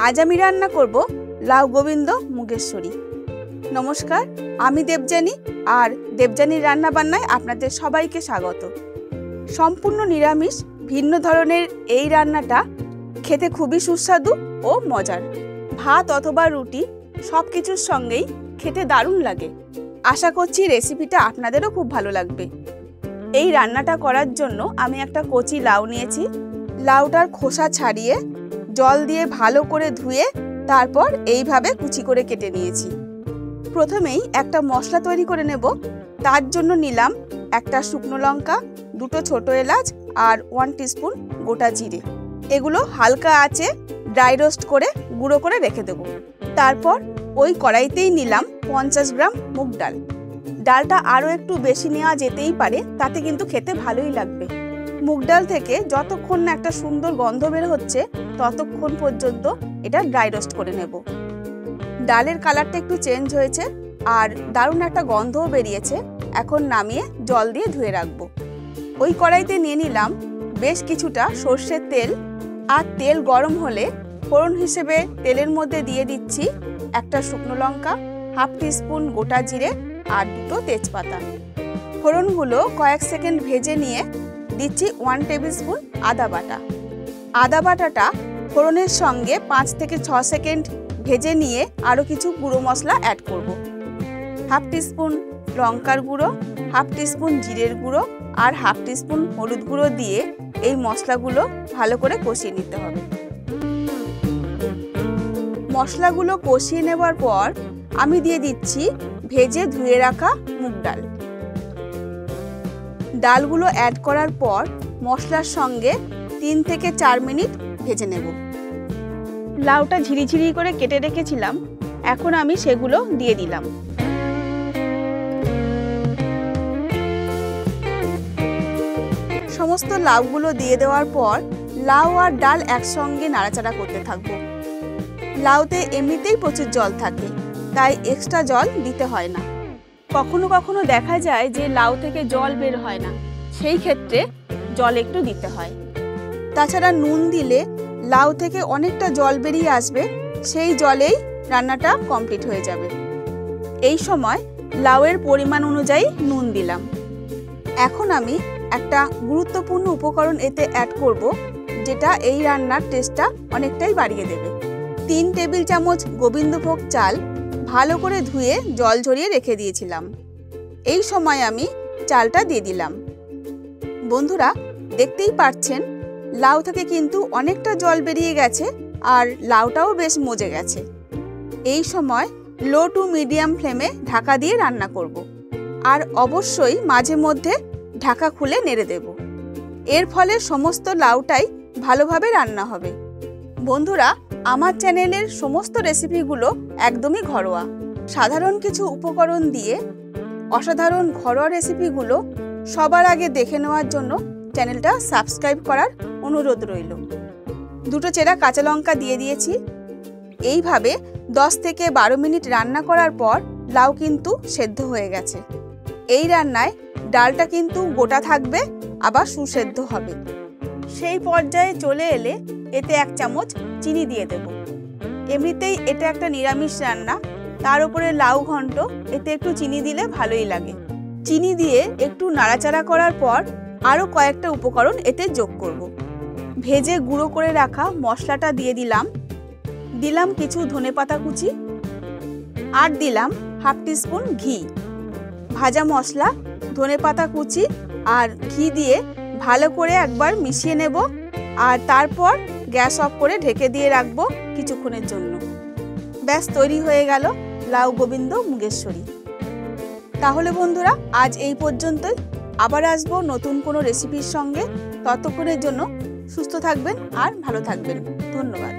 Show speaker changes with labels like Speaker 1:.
Speaker 1: আজ আমি রান্না করব লাউ গোবিন্দ মুগেশ্বরী। নমস্কার, আমি দেবযানী আর দেবযানীর রান্না বান্নায় আপনাদের সবাইকে স্বাগত। সম্পূর্ণ নিরামিষ ভিন্ন ধরনের এই রান্নাটা খেতে খুবই সুস্বাদু ও মজার। ভাত অথবা রুটি সব কিছুর সঙ্গেই খেতে দারুণ লাগে। আশা করছি রেসিপিটা আপনাদেরও খুব ভালো লাগবে। এই রান্নাটা করার জন্য আমি একটা কচি লাউ নিয়েছি। লাউটার খোসা ছাড়িয়ে জল দিয়ে ভালো করে ধুয়ে তারপর এইভাবে কুচি করে কেটে নিয়েছি। প্রথমেই একটা মশলা তৈরি করে নেব। তার জন্য নিলাম একটা শুকনো লঙ্কা, দুটো ছোট এলাচ আর 1 টিস্পুন গোটা জিরে। এগুলো হালকা আঁচে ড্রাই রোস্ট করে গুঁড়ো করে রেখে দেব। তারপর ওই কড়াইতেই নিলাম 50 গ্রাম মুগ ডাল। ডালটা আরও একটু বেশি নেওয়া যেতেই পারে, তাতে কিন্তু খেতে ভালোই লাগবে। মুগ ডাল থেকে যতক্ষণ না একটা সুন্দর গন্ধ বের হচ্ছে ততক্ষণ পর্যন্ত এটা ড্রাই রোস্ট করে নেব। ডালের কালারটা একটু চেঞ্জ হয়েছে আর দারুণ একটা গন্ধও বেরিয়েছে। এখন নামিয়ে জল দিয়ে ধুয়ে রাখবো। ওই কড়াইতে নিয়ে নিলাম বেশ কিছুটা সর্ষের তেল। আর তেল গরম হলে ফোড়ন হিসেবে তেলের মধ্যে দিয়ে দিচ্ছি একটা শুকনো লঙ্কা, 1/2 টিস্পুন গোটা জিরে আর 2টো তেজপাতা। ফোড়নগুলো কয়েক সেকেন্ড ভেজে নিয়ে দিচ্ছি 1 টেবিল স্পুন আদা বাটা। আদা বাটাটা ফোড়নের সঙ্গে 5 থেকে 6 সেকেন্ড ভেজে নিয়ে আরও কিছু গুঁড়ো মশলা অ্যাড করব। 1/2 টিস্পুন লঙ্কার গুঁড়ো, 1/2 টিস্পুন জিরের গুঁড়ো আর 1/2 টিস্পুন হলুদ গুঁড়ো দিয়ে এই মশলাগুলো ভালো করে কষিয়ে নিতে হবে। মশলাগুলো কষিয়ে নেবার পর আমি দিয়ে দিচ্ছি ভেজে ধুয়ে রাখা মুগ ডাল। ডালগুলো অ্যাড করার পর মশলার সঙ্গে 3 থেকে 4 মিনিট ভেজে নেব। লাউটা ঝিরিঝিরি করে কেটে রেখেছিলাম, এখন আমি সেগুলো দিয়ে দিলাম। সমস্ত লাউগুলো দিয়ে দেওয়ার পর লাউ আর ডাল একসঙ্গে নাড়াচাড়া করতে থাকবো। লাউতে এমনিতেই প্রচুর জল থাকে, তাই এক্সট্রা জল দিতে হয় না। কখনো কখনো দেখা যায় যে লাউ থেকে জল বের হয় না, সেই ক্ষেত্রে জল একটু দিতে হয়। তাছাড়া নুন দিলে লাউ থেকে অনেকটা জল বেরিয়ে আসবে, সেই জলেই রান্নাটা কমপ্লিট হয়ে যাবে। এই সময় লাউয়ের পরিমাণ অনুযায়ী নুন দিলাম। এখন আমি একটা গুরুত্বপূর্ণ উপকরণ এতে অ্যাড করব, যেটা এই রান্নার টেস্টটা অনেকটাই বাড়িয়ে দেবে। 3 টেবিল চামচ গোবিন্দভোগ চাল ভালো করে ধুয়ে জল ঝরিয়ে রেখে দিয়েছিলাম। এই সময় আমি চালটা দিয়ে দিলাম। বন্ধুরা, দেখতেই পাচ্ছেন লাউ থেকে কিন্তু অনেকটা জল বেরিয়ে গেছে আর লাউটাও বেশ মজে গেছে। এই সময় লো টু মিডিয়াম ফ্লেমে ঢাকা দিয়ে রান্না করব। আর অবশ্যই মাঝে মধ্যে ঢাকা খুলে নেড়ে দেব। এর ফলে সমস্ত লাউটাই ভালোভাবে রান্না হবে। বন্ধুরা, আমার চ্যানেলের সমস্ত রেসিপিগুলো একদমই ঘরোয়া। সাধারণ কিছু উপকরণ দিয়ে অসাধারণ ঘরোয়া রেসিপিগুলো সবার আগে দেখে নেওয়ার জন্য চ্যানেলটা সাবস্ক্রাইব করার অনুরোধ রইল। 2টো চেরা কাঁচা লঙ্কা দিয়ে দিয়েছি। এইভাবে 10 থেকে 12 মিনিট রান্না করার পর লাউ কিন্তু সেদ্ধ হয়ে গেছে। এই রান্নায় ডালটা কিন্তু গোটা থাকবে, আবার সুসেদ্ধ হবে। সেই পর্যায়ে চলে এলে এতে 1 চামচ চিনি দিয়ে দেব। এমনিতেই এটা একটা নিরামিষ রান্না, তার উপরে লাউ ঘন্ট, এতে একটু চিনি দিলে ভালোই লাগে। চিনি দিয়ে একটু নাড়াচাড়া করার পর আরও কয়েকটা উপকরণ এতে যোগ করব। ভেজে গুঁড়ো করে রাখা মশলাটা দিয়ে দিলাম কিছু ধনেপাতা কুচি আর দিলাম 1/2 টিস্পুন ঘি। ভাজা মশলা, ধনেপাতা কুচি আর ঘি দিয়ে ভালো করে একবার মিশিয়ে নেব আর তারপর গ্যাস অফ করে ঢেকে দিয়ে রাখবো কিছুক্ষণের জন্য। ব্যাস তৈরি হয়ে গেল লাউ গোবিন্দ মুগেশ্বরী। তাহলে বন্ধুরা, আজ এই পর্যন্তই। আবার আসবো নতুন কোনো রেসিপির সঙ্গে। ততক্ষণের জন্য সুস্থ থাকবেন আর ভালো থাকবেন। ধন্যবাদ।